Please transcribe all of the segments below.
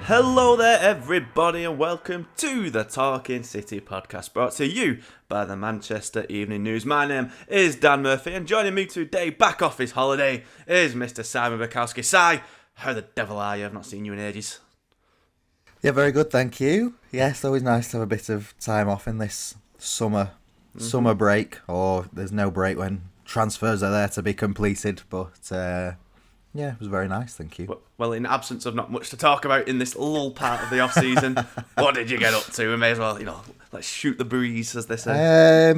Hello there everybody and welcome to the Talking City podcast, brought to you by the Manchester Evening News. My name is Dan Murphy and joining me today back off his holiday is Mr. Simon Bajkowski. Si, how the devil are you? I've not seen you in ages. Yeah, very good, thank you. Yes, always nice to have a bit of time off in this summer break, or there's no break when transfers are there to be completed, but yeah, it was very nice, thank you. Well, in absence of not much to talk about in this lull part of the off-season, what did you get up to? We may as well, let's shoot the breeze, as they say.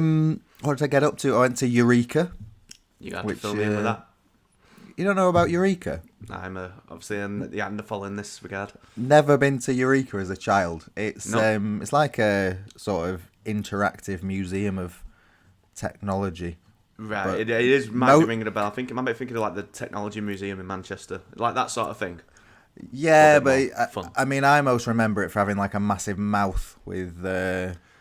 What did I get up to? I went to Eureka. You have to fill me in with that. You don't know about Eureka? I'm obviously in the Neanderthal in this regard. Never been to Eureka as a child. It's it's like a sort of interactive museum of technology. Right, it is might be ringing a bell. I think it might be thinking of like the Technology Museum in Manchester, like that sort of thing. Yeah, but I mean, I most remember it for having like a massive mouth with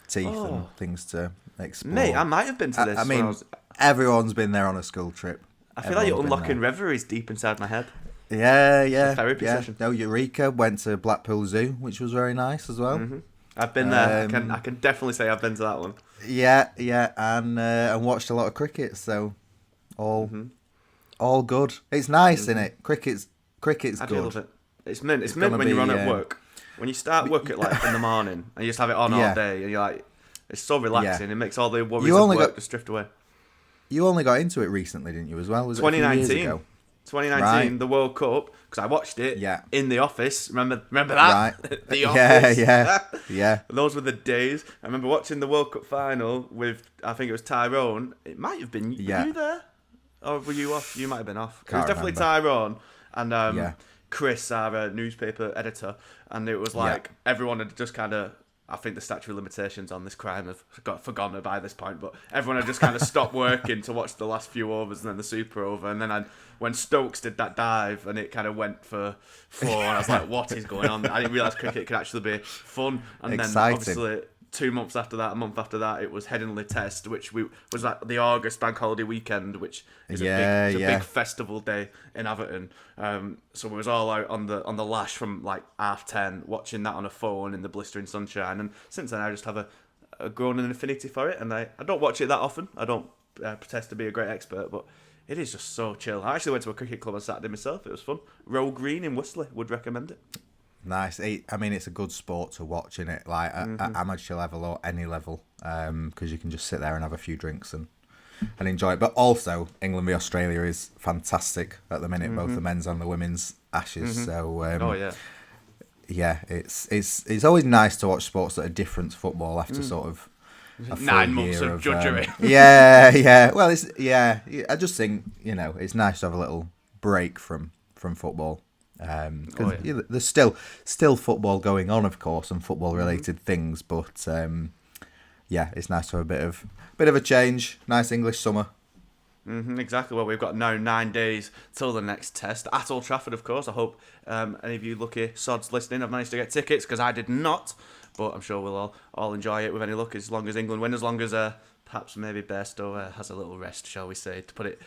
teeth and things to explore. Mate, I might have been to this. I mean, everyone's been there on a school trip. I feel like you're unlocking reveries deep inside my head. Yeah. Therapy session. No, Eureka, went to Blackpool Zoo, which was very nice as well. Mm-hmm. I've been there. I can definitely say I've been to that one. Yeah, and watched a lot of cricket, so all good. It's nice, isn't it? Cricket's I good. do love it. It's mint when you're on at work. When you start work at like in the morning and you just have it on all day, and you're like, it's so relaxing. Yeah. It makes all the worries of work just drift away. You only got into it recently, didn't you? As well, was it 2019? A few years ago? 2019, right. The World Cup, because I watched it in the office. Remember that? Right. The office. Yeah. Those were the days. I remember watching the World Cup final with, I think it was Tyrone. It might have been you there, or were you off? You might have been off. It was definitely Tyrone and Chris, our newspaper editor, and it was like everyone had just kind of. I think the statute of limitations on this crime have got forgotten by this point, but everyone had just kind of stopped working to watch the last few overs and then the super over. And then when Stokes did that dive and it kind of went for 4, and I was like, what is going on? I didn't realise cricket could actually be fun. And exciting. Then obviously 2 months after that, a month after that, it was Headingley Test, which was like the August bank holiday weekend, which is a big festival day in Everton. So we was all out on the lash from like 10:30, watching that on a phone in the blistering sunshine. And since then, I just have a growing affinity for it. And I don't watch it that often. I don't pretend to be a great expert, but it is just so chill. I actually went to a cricket club on Saturday myself. It was fun. Row Green in Worsley. Would recommend it. Nice. I mean, it's a good sport to watch, isn't it? Like at amateur level or any level, because you can just sit there and have a few drinks and enjoy it. But also, England v Australia is fantastic at the minute, both the men's and the women's Ashes. So, it's always nice to watch sports that are different to football after sort of a 9 months of drudgery. Well, I just think it's nice to have a little break from football. Because there's still football going on, of course, and football related things, but it's nice to have a bit of a change. Nice English summer. Exactly. Well, we've got now 9 days till the next test at Old Trafford, of course. I hope any of you lucky sods listening have managed to get tickets, because I did not, but I'm sure we'll all enjoy it with any luck, as long as England win, as long as perhaps maybe Bairstow has a little rest, shall we say, to put it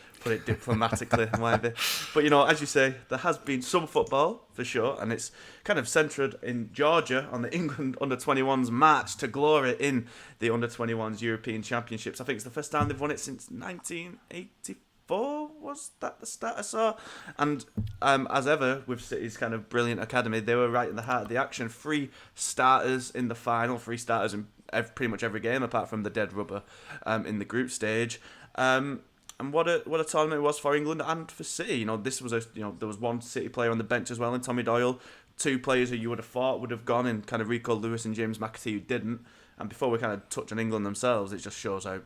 diplomatically. Maybe. But as you say, there has been some football for sure, and it's kind of centred in Georgia on the England under-21s march to glory in the under-21s European Championships. I think it's the first time they've won it since 1984. Was that the stat I saw? And as ever with City's kind of brilliant academy, they were right in the heart of the action. 3 starters in the final, 3 starters in pretty much every game apart from the dead rubber in the group stage. And what a tournament it was for England and for City. This was there was one City player on the bench as well in Tommy Doyle, 2 players who you would have thought would have gone in, kind of Rico Lewis and James McAtee, who didn't. And before we kind of touch on England themselves, it just shows how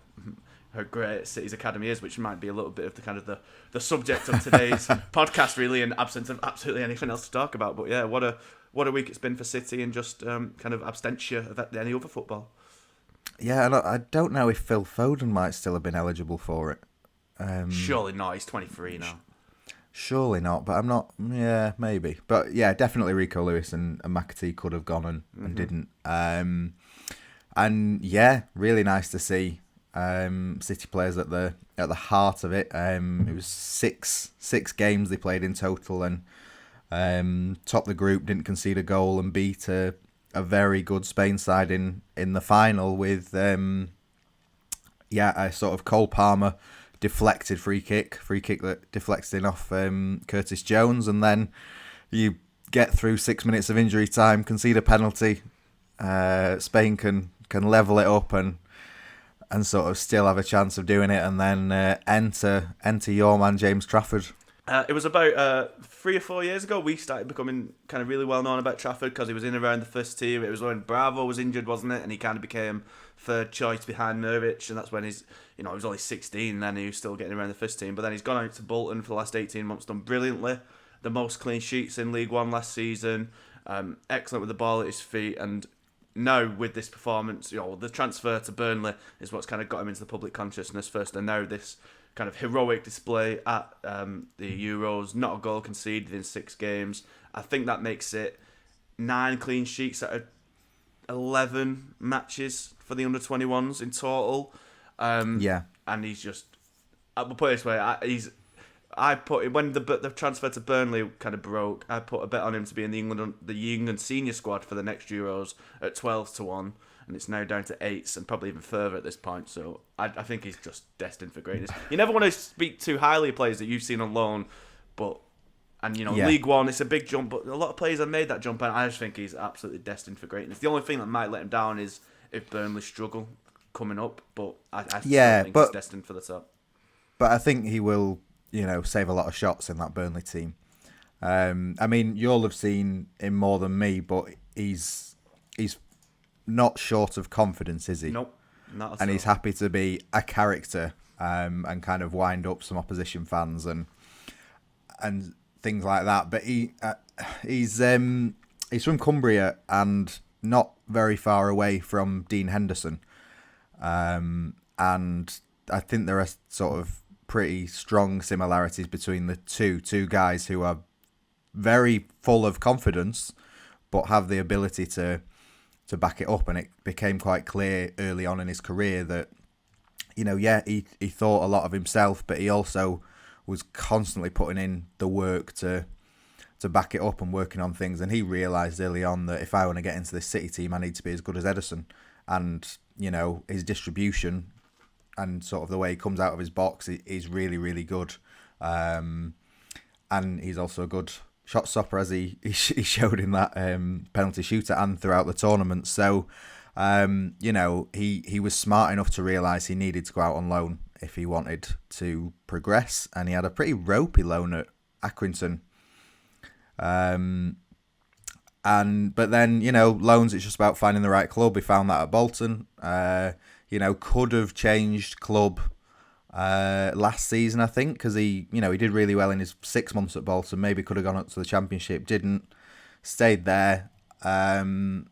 great City's academy is, which might be a little bit of the kind of the subject of today's podcast, really, in absence of absolutely anything else to talk about. But yeah, what a week it's been for City, and just kind of abstention of any other football. Yeah, and I don't know if Phil Foden might still have been eligible for it. Surely not. He's 23 now. Surely not, but I'm not. Yeah, maybe. But yeah, definitely Rico Lewis and McAtee could have gone and didn't. And yeah, really nice to see City players at the heart of it. It was six games they played in total, and Top the group, didn't concede a goal, and beat a very good Spain side in the final with a sort of Cole Palmer deflected free kick that deflected off Curtis Jones, and then you get through 6 minutes of injury time, concede a penalty. Spain can level it up and sort of still have a chance of doing it, and then enter your man James Trafford. It was about 3 or 4 years ago we started becoming kind of really well known about Trafford because he was in around the first team. It was when Bravo was injured, wasn't it? And he kind of became third choice behind Murphy, and that's when he was only 16 then. He was still getting around the first team, but then he's gone out to Bolton for the last 18 months, done brilliantly. The most clean sheets in League One last season. Excellent with the ball at his feet, and now with this performance, the transfer to Burnley is what's kind of got him into the public consciousness first, and now this kind of heroic display at the Euros, not a goal conceded in 6 games. I think that makes it 9 clean sheets out of 11 matches for the under-21s in total. And he's just, I'll put it this way, when the transfer to Burnley kind of broke, I put a bet on him to be in the England senior squad for the next Euros at 12-1. And it's now down to 8s and probably even further at this point. So I think he's just destined for greatness. You never want to speak too highly of players that you've seen on loan, League One, it's a big jump, but a lot of players have made that jump, and I just think he's absolutely destined for greatness. The only thing that might let him down is if Burnley struggle coming up, but I still think he's destined for the top. But I think he will, save a lot of shots in that Burnley team. I mean, you'll have seen him more than me, but he's not short of confidence, is he? Nope, not at all. And he's happy to be a character and kind of wind up some opposition fans and things like that. But he's from Cumbria and not very far away from Dean Henderson, and I think there are sort of pretty strong similarities between the two guys who are very full of confidence, but have the ability to back it up. And it became quite clear early on in his career that, he thought a lot of himself, but he also was constantly putting in the work to back it up and working on things. And he realised early on that if I want to get into this City team, I need to be as good as Ederson. And, his distribution and sort of the way he comes out of his box is really, really good. And he's also a good shot stopper, as he showed in that penalty shootout and throughout the tournament. So, he was smart enough to realise he needed to go out on loan if he wanted to progress, and he had a pretty ropey loan at Accrington. But then, loans, it's just about finding the right club. He found that at Bolton. Could have changed club last season, I think, because he did really well in his 6 months at Bolton. Maybe could have gone up to the Championship, didn't, stayed there. You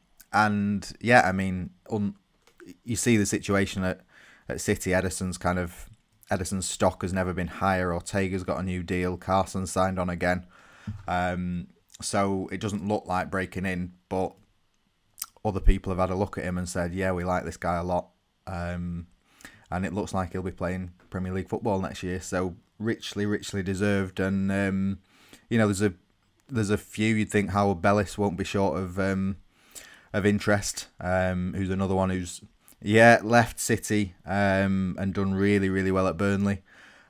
see the situation at City. Ederson's stock has never been higher. Ortega's got a new deal. Carson's signed on again. So it doesn't look like breaking in, but other people have had a look at him and said, yeah, we like this guy a lot. And it looks like he'll be playing Premier League football next year. So richly, richly deserved. And, there's a few. You'd think Howard Bellis won't be short of interest. Who's another one who's, left City and done really, really well at Burnley.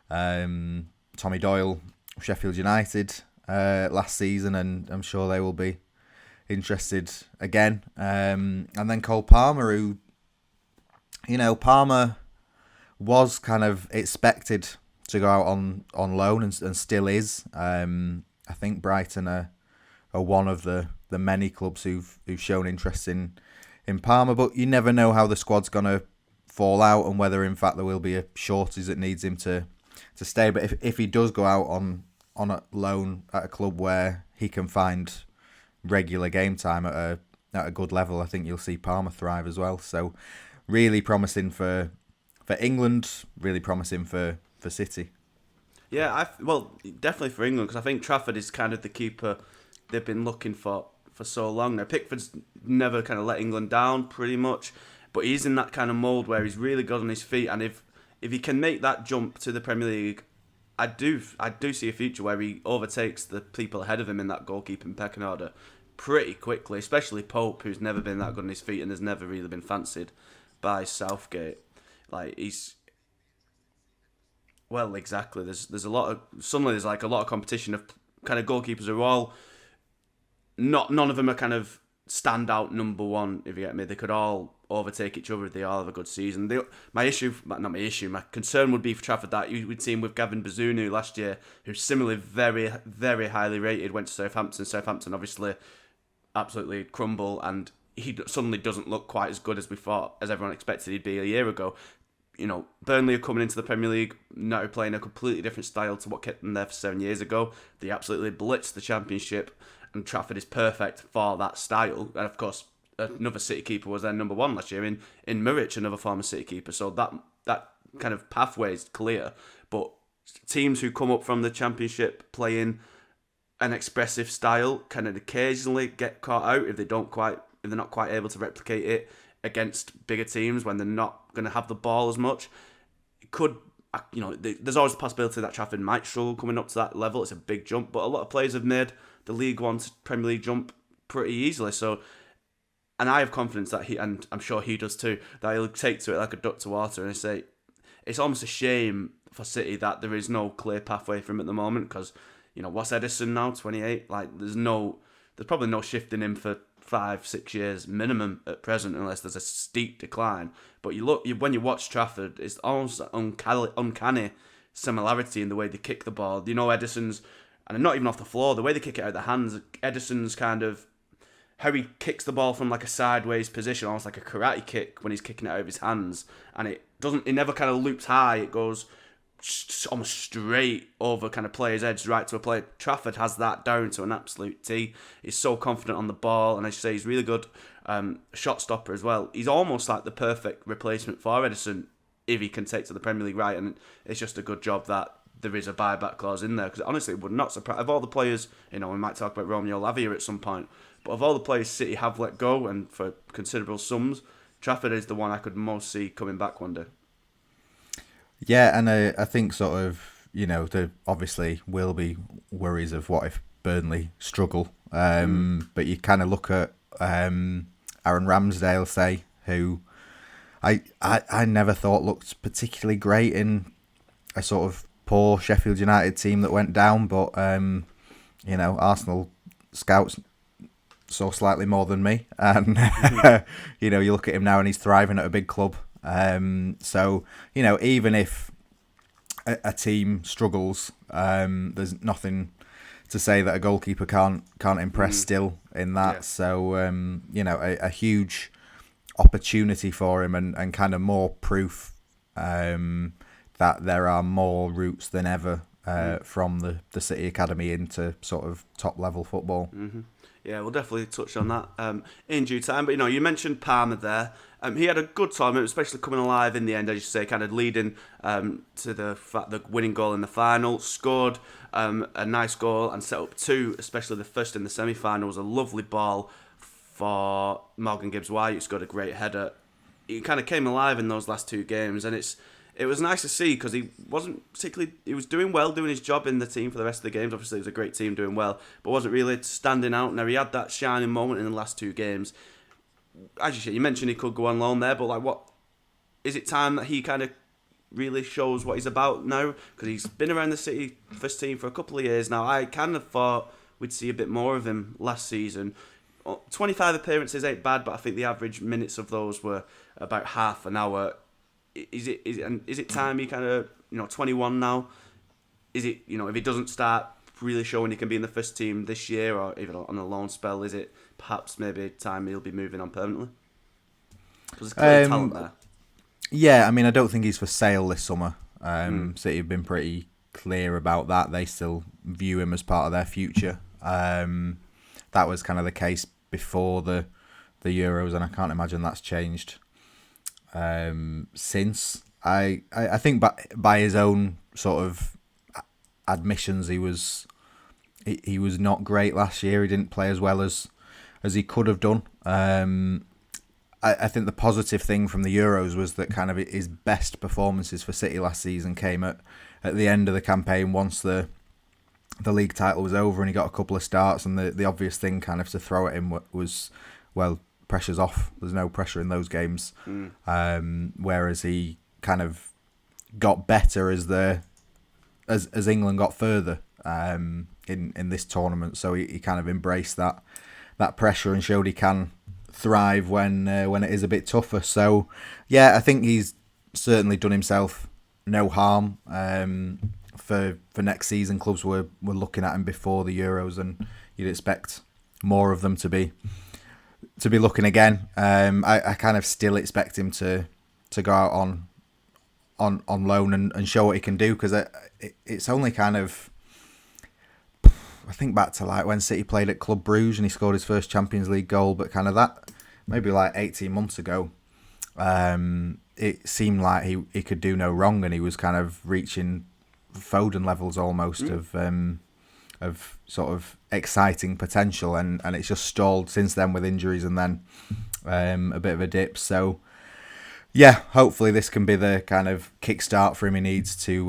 Tommy Doyle, Sheffield United last season, and I'm sure they will be interested again. And then Cole Palmer, who, Palmer was kind of expected to go out on loan and still is. I think Brighton are one of the many clubs who've shown interest in Palmer, but you never know how the squad's going to fall out and whether in fact there will be a shortage that needs him to stay. But if he does go out on a loan at a club where he can find regular game time at a good level, I think you'll see Palmer thrive as well. So really promising for England, really promising for City. Yeah, definitely for England, because I think Trafford is kind of the keeper they've been looking for so long now. Pickford's never kind of let England down, pretty much, but he's in that kind of mould where he's really good on his feet, and if he can make that jump to the Premier League I do see a future where he overtakes the people ahead of him in that goalkeeping pecking order pretty quickly, especially Pope, who's never been that good on his feet and has never really been fancied by Southgate. Like he's well, exactly. There's a lot of suddenly there's like a lot of competition of kind of goalkeepers who are all not none of them are kind of standout number one. If you get me, they could all overtake each other if they all have a good season. My concern would be for Trafford that we'd seen with Gavin Bazunu last year, who's similarly very very highly rated, went to Southampton. Southampton obviously absolutely crumble, and he suddenly doesn't look quite as good as we thought, as everyone expected he'd be a year ago. You know, Burnley are coming into the Premier League now playing a completely different style to what kept them there for 7 years ago. They absolutely blitzed the Championship, and Trafford is perfect for that style. And of course, another City keeper was their number one last year in Muric, another former City keeper. So that kind of pathway is clear. But teams who come up from the Championship playing an expressive style kind of occasionally get caught out if they're not quite able to replicate it against bigger teams when they're not going to have the ball as much. It could, there's always the possibility that Trafford might struggle coming up to that level. It's a big jump, but a lot of players have made the League One to Premier League jump pretty easily. So, and I have confidence that and I'm sure he does too, that he'll take to it like a duck to water. And I say, it's almost a shame for City that there is no clear pathway for him at the moment, because, what's Edison now, 28? Like, there's probably no shifting him for 5-6 years minimum at present, unless there's a steep decline. But when you watch Trafford, it's almost uncanny similarity in the way they kick the ball. Edison's, and not even off the floor, the way they kick it out of the hands, Edison's kind of, how he kicks the ball from like a sideways position, almost like a karate kick when he's kicking it out of his hands, and it never kind of loops high, it goes almost straight over kind of player's edge right to a player. Trafford has that down to an absolute T. He's so confident on the ball, and as you say, he's really good shot stopper as well. He's almost like the perfect replacement for Edison if he can take to the Premier League right, and it's just a good job that there is a buyback clause in there, because honestly it would not surprise, of all the players, we might talk about Romeo Lavia at some point, but of all the players City have let go, and for considerable sums, Trafford is the one I could most see coming back one day. Yeah, and I think sort of, there obviously will be worries of what if Burnley struggle. But you kind of look at Aaron Ramsdale, say, who I never thought looked particularly great in a sort of poor Sheffield United team that went down. But, Arsenal scouts saw slightly more than me. And, you look at him now and he's thriving at a big club. So, even if a team struggles, there's nothing to say that a goalkeeper can't impress still in that. Yeah. So, a huge opportunity for him, and kind of more proof that there are more routes than ever from the City Academy into sort of top level football. Mm-hmm. Yeah, we'll definitely touch on that in due time. But, you mentioned Palmer there. He had a good tournament, especially coming alive in the end, as you say, kind of leading to the winning goal in the final. Scored a nice goal and set up two, especially the first in the semi-final was a lovely ball for Morgan Gibbs-White, who scored a great header. He kind of came alive in those last two games, and it was nice to see, because he was doing well, doing his job in the team for the rest of the games. Obviously, it was a great team doing well, but wasn't really standing out. Now, he had that shining moment in the last two games. As you say, you mentioned he could go on loan there, but what is it time that he kind of really shows what he's about now? Because he's been around the City first team for a couple of years now. I kind of thought we'd see a bit more of him last season. 25 appearances ain't bad, but I think the average minutes of those were about half an hour. Is it time he kind of 21 now? Is it if he doesn't start really showing he can be in the first team this year, or even on a loan spell, is it perhaps maybe time he'll be moving on permanently? Because there's clear talent there. Yeah, I mean, I don't think he's for sale this summer. City have been pretty clear about that. They still view him as part of their future. That was kind of the case before the Euros, and I can't imagine that's changed since. I think by his own sort of admissions, he was not great last year. He didn't play as well as he could have done. I think the positive thing from the Euros was that kind of his best performances for City last season came at the end of the campaign once the league title was over and he got a couple of starts, and the obvious thing kind of to throw at him was, well, pressure's off. There's no pressure in those games. Whereas he kind of got better as England got further in this tournament. So he kind of embraced that pressure and showed he can thrive when it is a bit tougher. So yeah, I think he's certainly done himself no harm. For next season, clubs were looking at him before the Euros, and you'd expect more of them to be looking again. I kind of still expect him to go out on loan and show what he can do, because it's only kind of, I think back to like when City played at Club Brugge and he scored his first Champions League goal, but kind of that maybe like 18 months ago, it seemed like he could do no wrong, and he was kind of reaching Foden levels almost of sort of exciting potential, and it's just stalled since then with injuries and then a bit of a dip. So yeah, hopefully this can be the kind of kickstart for him he needs to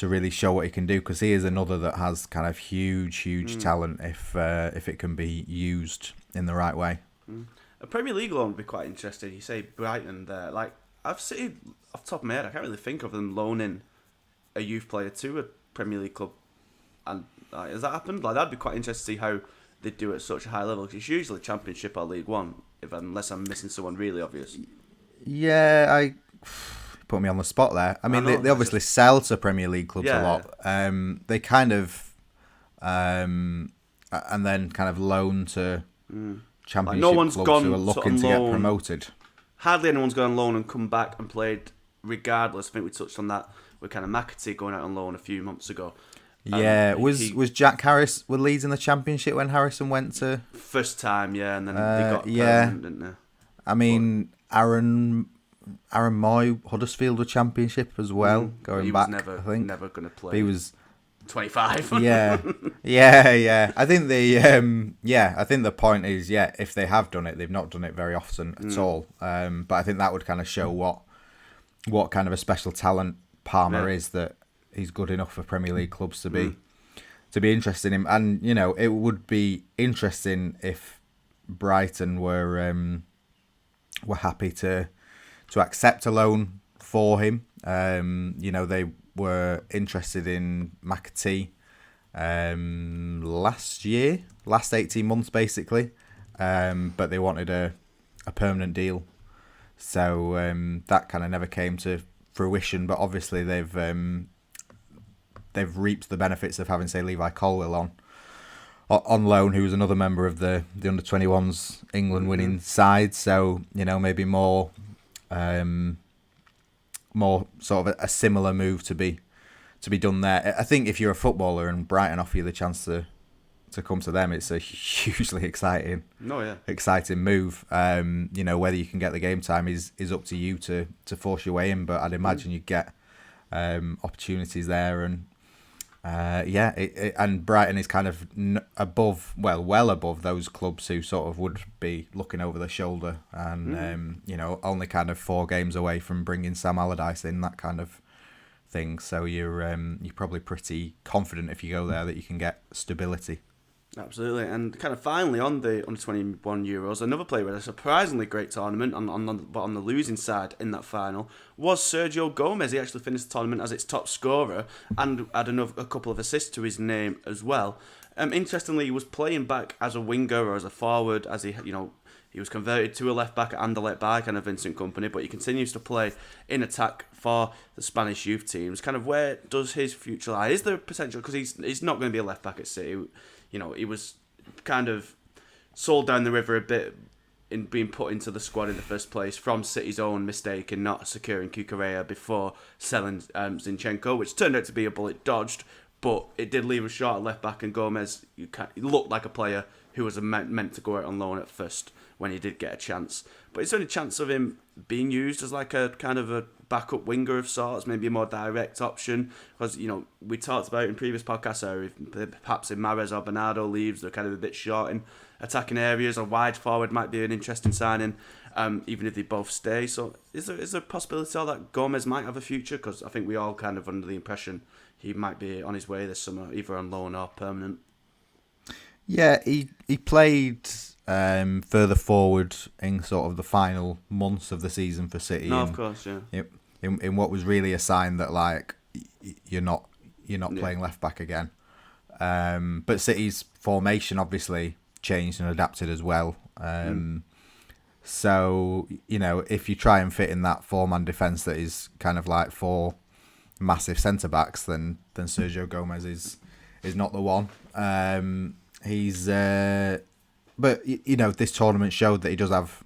really show what he can do, because he is another that has kind of huge talent if it can be used in the right way. A Premier League loan would be quite interesting. You say Brighton there, like I've seen off the top of my head, I can't really think of them loaning a youth player to a Premier League club, and has that happened? Like that'd be quite interesting to see how they do it at such a high level, because it's usually Championship or League One, unless I'm missing someone really obvious. Yeah, I put me on the spot there. I mean, they obviously sell to Premier League clubs a lot. They kind of, and then kind of loan to Championship no one's clubs gone who are looking to get promoted. Hardly anyone's gone on loan and come back and played regardless. I think we touched on that with kind of McAtee going out on loan a few months ago. Yeah, was Jack Harris with Leeds in the Championship when Harrison went to... First time, yeah, and then they got permanent, didn't they? I mean, Aaron Moy, Huddersfield were Championship as well, going back, I think. Never going to play. But he was 25. yeah. I think the point is, if they have done it, they've not done it very often at all. But I think that would kind of show what kind of a special talent Palmer is, that he's good enough for Premier League clubs to be interested in him. And it would be interesting if Brighton were happy to accept a loan for him. They were interested in McAtee last 18 months basically, but they wanted a permanent deal, so that kind of never came to fruition. But obviously they've reaped the benefits of having, say, Levi Colwill on loan, who was another member of the under-21s England winning side. So maybe more sort of a similar move to be done there. I think if you're a footballer and Brighton offer you the chance to come to them, it's a hugely exciting move. Whether you can get the game time is up to you to force your way in, but I'd imagine you'd get opportunities there, and and Brighton is kind of well above those clubs who sort of would be looking over their shoulder, and only kind of 4 games away from bringing Sam Allardyce in, that kind of thing. So you're probably pretty confident if you go there that you can get stability. Absolutely. And kind of finally on the under-21 Euros, another player with a surprisingly great tournament but on the losing side in that final was Sergio Gomez. He actually finished the tournament as its top scorer and had a couple of assists to his name as well. Interestingly, he was playing back as a winger or as a forward, as he was converted to a left back at Anderlecht by kind of Vincent Kompany, but he continues to play in attack for the Spanish youth teams. Kind of where does his future lie? Is there potential? Because he's not going to be a left back at City. He was kind of sold down the river a bit in being put into the squad in the first place from City's own mistake in not securing Cucurella before selling Zinchenko, which turned out to be a bullet dodged, but it did leave a short at left back, and Gomez looked like a player who was meant to go out on loan at first when he did get a chance. But is there any chance of him being used as like a kind of a backup winger of sorts, maybe a more direct option? Because, we talked about in previous podcasts how if perhaps if Mahrez or Bernardo leaves, they're kind of a bit short in attacking areas. A wide forward might be an interesting signing. even if they both stay. So is there a possibility that Gomez might have a future? Because I think we all kind of under the impression he might be on his way this summer, either on loan or permanent. Yeah, he played further forward in sort of the final months of the season for City. No, of course, yeah. In what was really a sign that like you're not playing left back again. But City's formation obviously changed and adapted as well. So, if you try and fit in that 4-man defence that is kind of like 4 massive centre-backs, then Sergio Gomez is not the one. But this tournament showed that he does have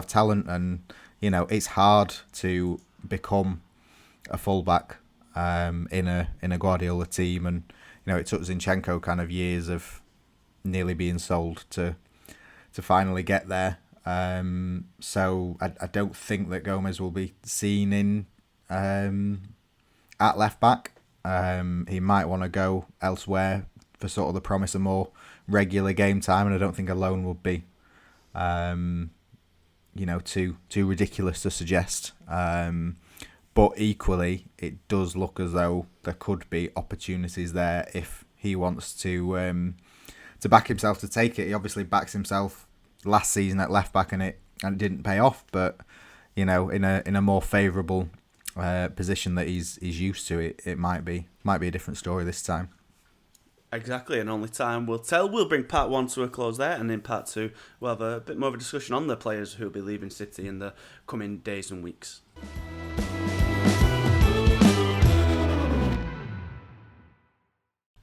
talent, and it's hard to become a fullback in a Gvardiol team, and it took Zinchenko kind of years of nearly being sold to finally get there. So I don't think that Gomez will be seen in at left back. He might want to go elsewhere for sort of the promise of more regular game time, and I don't think a loan would be too ridiculous to suggest. But equally, it does look as though there could be opportunities there if he wants to back himself to take it. He obviously backs himself last season at left back, and it didn't pay off. But in a more favourable position that he's used to, it might be a different story this time. Exactly, and only time will tell. We'll bring part 1 to a close there, and in part 2 we'll have a bit more of a discussion on the players who will be leaving City in the coming days and weeks.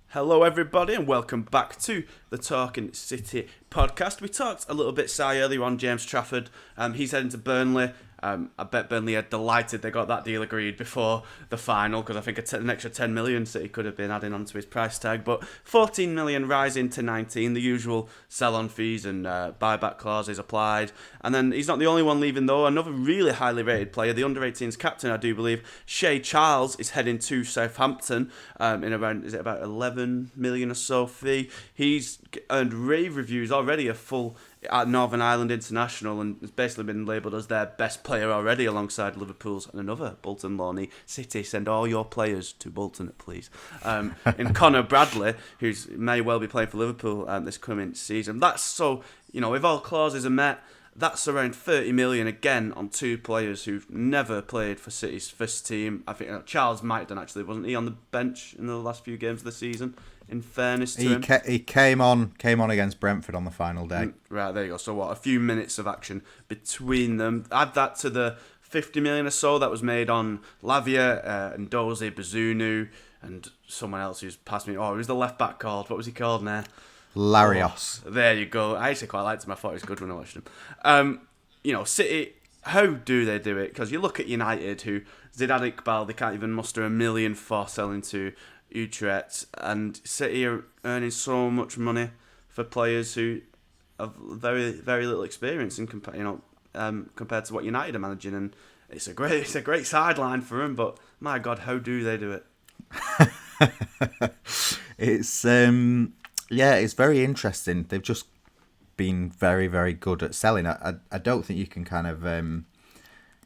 Hello everybody, and welcome back to the Talking City podcast. We talked a little bit, Si, earlier on James Trafford. He's heading to Burnley. I bet Burnley are delighted they got that deal agreed before the final, because I think an extra 10 million City could have been adding onto his price tag. But 14 million rising to 19, the usual sell-on fees and buyback clauses applied. And then he's not the only one leaving though. Another really highly rated player, the under-18s captain, I do believe, Shea Charles, is heading to Southampton in around, is it about 11 million or so fee. He's earned rave reviews already, a full at Northern Ireland International, and has basically been labelled as their best player already alongside Liverpool's and another Bolton loanee. City, send all your players to Bolton, please. And Connor Bradley, who may well be playing for Liverpool this coming season. That's so, if all clauses are met, that's around 30 million again on 2 players who've never played for City's first team. I think Charles might have done, actually, wasn't he on the bench in the last few games of the season? In fairness to him, he came on against Brentford on the final day. Right, there you go. So a few minutes of action between them. Add that to the 50 million or so that was made on Lavia and Dozie, Bazunu, and someone else who's passed me. Oh, who's the left back called? What was he called now? Larios. Oh, there you go. I actually quite liked him. I thought he was good when I watched him. City, how do they do it? Because you look at United, who Zidane Iqbal, they can't even muster $1 million for selling to Utrecht, and City are earning so much money for players who have very, very little experience in compared to what United are managing, and it's a great sideline for them. But my God, how do they do it? It's it's very interesting. They've just been very, very good at selling. I don't think you can kind of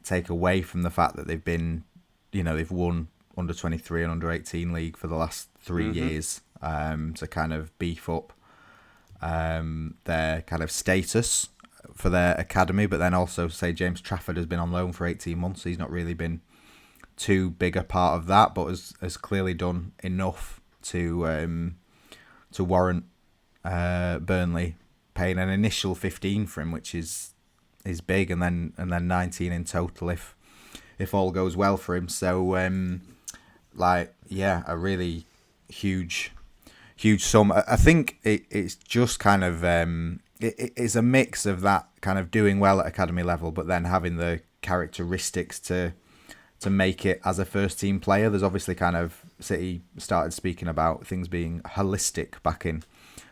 take away from the fact that they've been, they've won under 23 and under 18 league for the last 3 years to kind of beef up their kind of status for their academy. But then also, say, James Trafford has been on loan for 18 months. So he's not really been too big a part of that, but has clearly done enough to warrant Burnley paying an initial 15 for him, which is big, and then 19 in total if all goes well for him. So a really huge sum. I think it's just kind of it's a mix of that kind of doing well at academy level, but then having the characteristics to make it as a first team player. There's obviously kind of City started speaking about things being holistic back in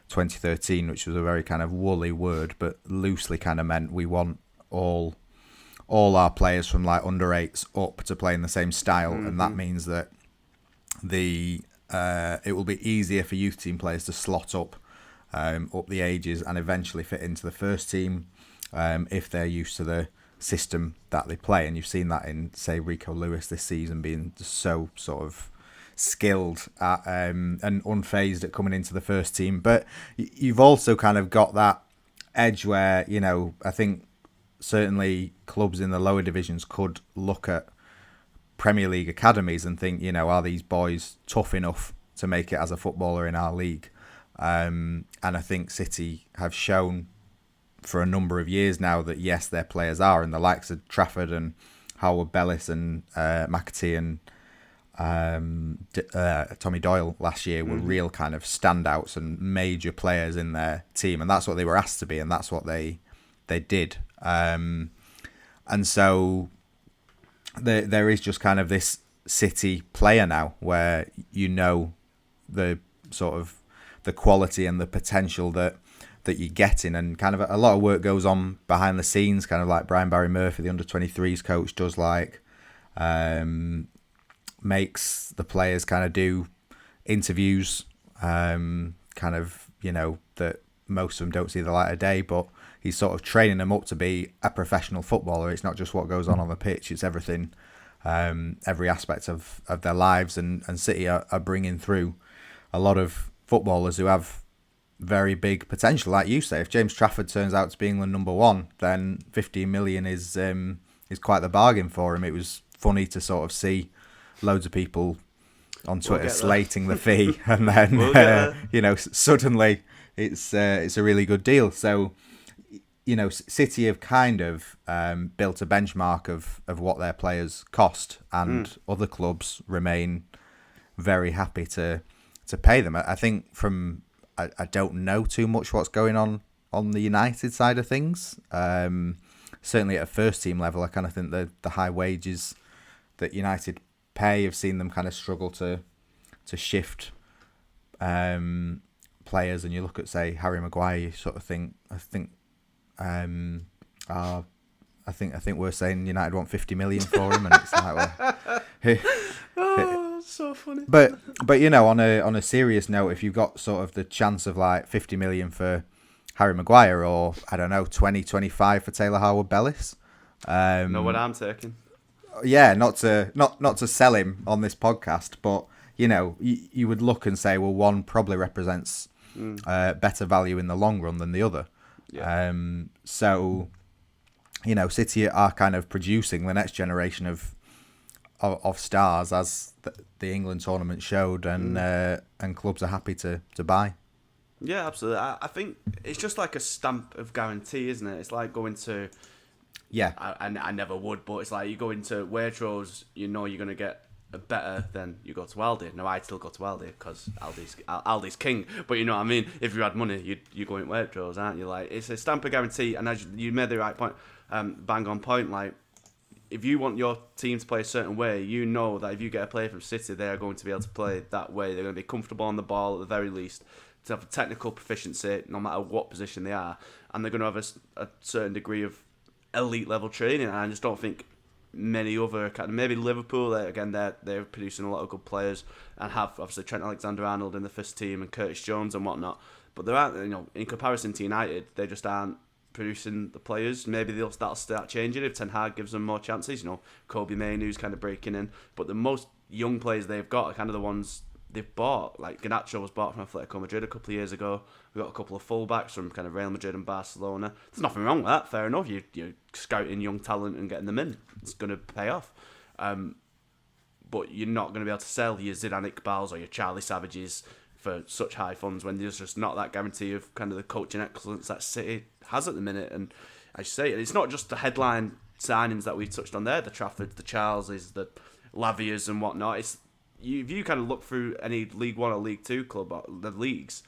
2013, which was a very kind of woolly word, but loosely kind of meant we want all our players from like under 8s up to play in the same style, and that means that it will be easier for youth team players to slot up the ages and eventually fit into the first team. if they're used to the system that they play. And you've seen that in, say, Rico Lewis this season being so sort of skilled at, and unfazed at coming into the first team. But you've also kind of got that edge where, I think certainly clubs in the lower divisions could look at Premier League academies and think, are these boys tough enough to make it as a footballer in our league? And I think City have shown for a number of years now that yes, their players are, and the likes of Trafford and Howard Bellis and McAtee and Tommy Doyle last year were real kind of standouts and major players in their team, and that's what they were asked to be, and that's what they did. And so there is just kind of this City player now where the sort of the quality and the potential that you're getting, and kind of a lot of work goes on behind the scenes, kind of like Brian Barry Murphy, the under-23s coach, does, like makes the players kind of do interviews, kind of, that most of them don't see the light of day, but he's sort of training them up to be a professional footballer. It's not just what goes on the pitch, it's everything, every aspect of their lives, and City are bringing through a lot of footballers who have very big potential. Like you say, if James Trafford turns out to be England number one, then 15 million is quite the bargain for him. It was funny to sort of see loads of people on Twitter slating the fee, and then suddenly it's a really good deal. So City have kind of built a benchmark of what their players cost, and other clubs remain very happy to pay them. I think I don't know too much what's going on the United side of things. Certainly at a first team level, I kind of think the high wages that United pay have seen them kind of struggle to shift players. And you look at, say, Harry Maguire, you sort of think, I think we're saying United want 50 million for him, and it's like, so funny. But on a serious note, if you've got sort of the chance of like 50 million for Harry Maguire, or I don't know, 25 for Taylor Howard Bellis, know what I'm taking. Yeah, not to sell him on this podcast, but you would look and say, well, one probably represents better value in the long run than the other. Yeah. So City are kind of producing the next generation of stars, as the England tournament showed, and clubs are happy to buy. Yeah, absolutely. I think it's just like a stamp of guarantee, isn't it? It's like going to... Yeah. I never would, but it's like you go into Waitrose, you're going to get a better than you go to Aldi. Now, I'd still go to Aldi because Aldi's king, but you know what I mean? If you had money, you'd go in Waitrose, aren't you? Like, it's a stamp of guarantee, and as you made the right point, bang on point, like, if you want your team to play a certain way, you know that if you get a player from City, they are going to be able to play that way. They're going to be comfortable on the ball at the very least, to have a technical proficiency no matter what position they are, and they're going to have a certain degree of elite level training. And I just don't think many other, maybe Liverpool, they're producing a lot of good players and have obviously Trent Alexander-Arnold in the first team and Curtis Jones and whatnot, but there aren't, in comparison to United, they just aren't producing the players. Maybe that'll start changing if Ten Hag gives them more chances. Kobe Mainoo's kind of breaking in, but the most young players they've got are kind of the ones they've bought. Like Garnacho was bought from Atletico Madrid a couple of years ago. We've got a couple of fullbacks from kind of Real Madrid and Barcelona. There's nothing wrong with that. Fair enough. You're scouting young talent and getting them in. It's going to pay off. But you're not going to be able to sell your Zidane Iqbals or your Charlie Savages for such high funds when there's just not that guarantee of kind of the coaching excellence that City has at the minute. And as you say, it's not just the headline signings that we touched on there, the Traffords, the Charleses, the Lavias and whatnot. It's if you kind of look through any League One or League Two club, or the leagues,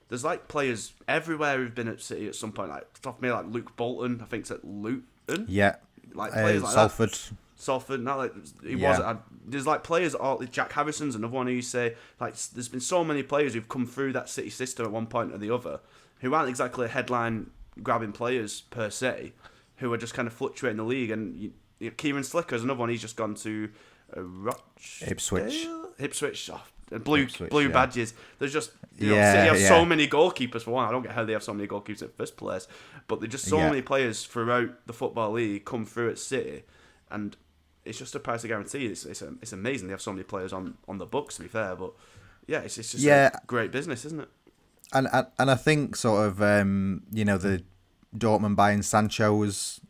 there's like players everywhere who've been at City at some point. Like off me, like Luke Bolton, I think it's at Luton. Yeah, like players like Salford. That. Salford, not like he was. There's like players. Jack Harrison's another one who you say like. There's been so many players who've come through that City system at one point or the other, who aren't exactly headline grabbing players per se, who are just kind of fluctuating the league. And Kieran Slicker's another one. He's just gone to Ipswich. Oh, blue Ipswich, badges. There's just City have so many goalkeepers for one. I don't get how they have so many goalkeepers in the first place, but there's just so many players throughout the Football League come through at City, and it's just a price of guarantee. It's amazing they have so many players on the books. To be fair, but it's just a great business, isn't it? And I think sort of the Dortmund buying Sancho was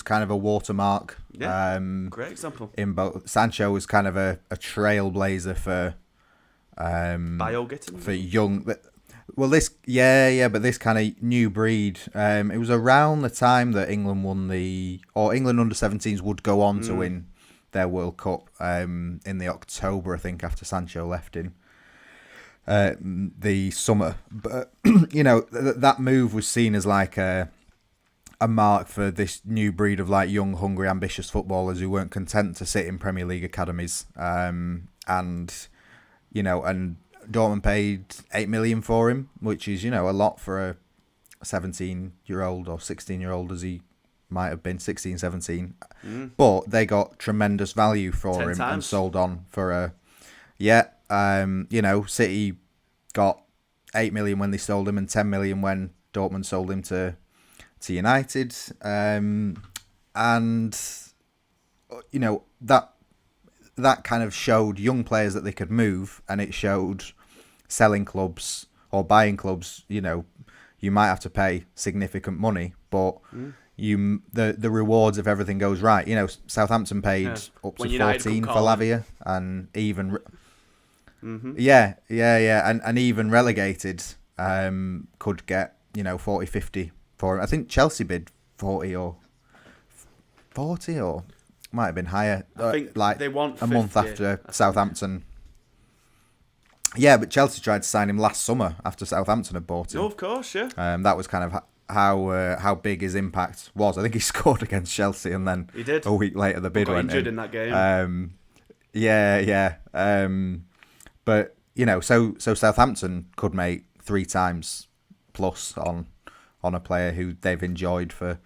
kind of a watermark. Yeah, great example. In both, Sancho was kind of a trailblazer for for young. Well, but this kind of new breed. It was around the time that England won England under-17s would go on to win their World Cup in the October, I think, after Sancho left in the summer. But that move was seen as like a mark for this new breed of like young, hungry, ambitious footballers who weren't content to sit in Premier League academies. And Dortmund paid 8 million for him, which is, a lot for a 17-year-old or 16-year-old as he might have been, 16, 17. But they got tremendous value for him and sold on for City got 8 million when they sold him and 10 million when Dortmund sold him to United, and that kind of showed young players that they could move, and it showed selling clubs or buying clubs. You might have to pay significant money, but the rewards if everything goes right. Southampton paid up to 14 for Lavia, and even and even relegated could get 40, 50. For I think Chelsea bid 40 or might have been higher. I think they want 50, a month after Southampton. Yeah, but Chelsea tried to sign him last summer after Southampton had bought him. Oh, of course, yeah. That was kind of how big his impact was. I think he scored against Chelsea, and then he did. A week later the bid went injured in that game. But so Southampton could make 3 times plus on a player who they've enjoyed for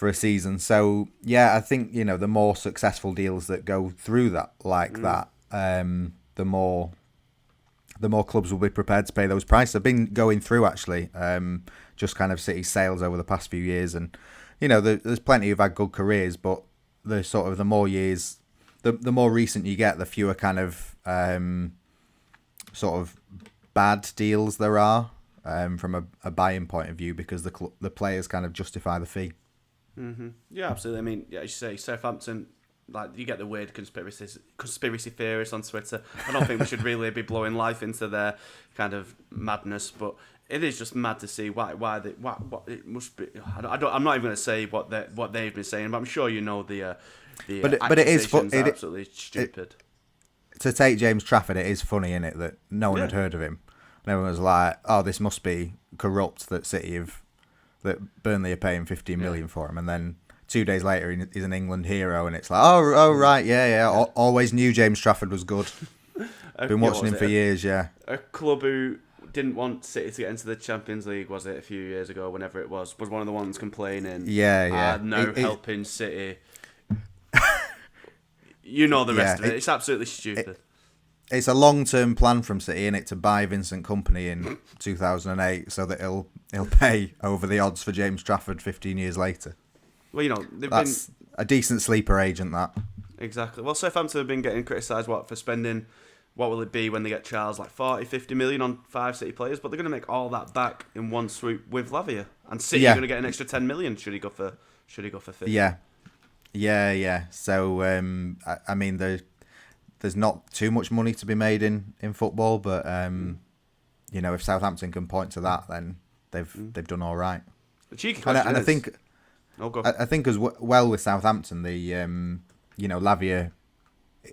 a season. So I think the more successful deals that go through that the more clubs will be prepared to pay those prices. I've been going through actually just kind of City's sales over the past few years, and there's plenty who've had good careers, but the sort of the more years, the more recent you get, the fewer kind of sort of bad deals there are. From a buying point of view, because the players kind of justify the fee. Yeah, absolutely. I mean, as you say, Southampton, like you get the weird conspiracy theorists on Twitter. I don't think we should really be blowing life into their kind of madness, but it is just mad to see why it must be. I'm not even going to say what they've been saying, but I'm sure the but it is absolutely stupid. To take James Trafford, it is funny, isn't it, that no one had heard of him. And everyone was like, "Oh, this must be corrupt that that Burnley are paying 15 million for him." And then 2 days later, he's an England hero, and it's like, "Oh, right, yeah. Always knew James Trafford was good. Been watching him for years, yeah." A club who didn't want City to get into the Champions League, was it a few years ago? Whenever it was one of the ones complaining. Yeah. Helping City. The rest of it. It's absolutely stupid. It's a long-term plan from City, isn't it, to buy Vincent Kompany in 2008 so that he'll pay over the odds for James Trafford 15 years later. Well, that's a decent sleeper agent, that. Exactly. Well, Southampton have been getting criticised for spending, what will it be when they get Charles, like 40, 50 million on 5 City players, but they're going to make all that back in one swoop with Lavia. And City are going to get an extra 10 million should he go for 50. Yeah. So, I mean, there's not too much money to be made in football, but if Southampton can point to that, then they've done all right. The cheeky question I think I think as well with Southampton, the Lavia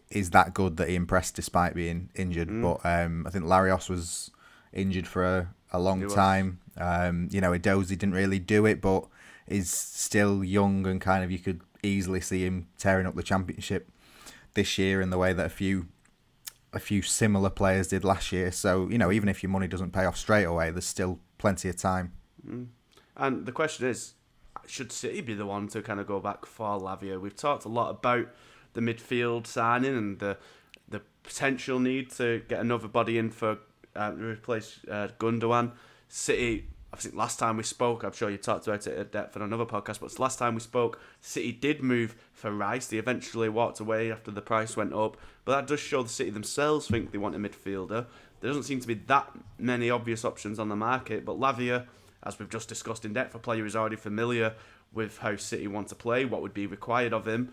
is that good that he impressed despite being injured. But I think Larios was injured for a long time. Edozie didn't really do it, but is still young and kind of you could easily see him tearing up the Championship this year in the way that a few similar players did last year. So, even if your money doesn't pay off straight away, there's still plenty of time. And the question is, should City be the one to kind of go back for Lavia? We've talked a lot about the midfield signing and the the potential need to get another body in for replace Gundogan. City, I think last time we spoke, I'm sure you talked about it at depth on another podcast, but last time we spoke, City did move for Rice. They eventually walked away after the price went up, but that does show the City themselves think they want a midfielder. There doesn't seem to be that many obvious options on the market, but Lavia, as we've just discussed in depth, a player who's already familiar with how City want to play, what would be required of him.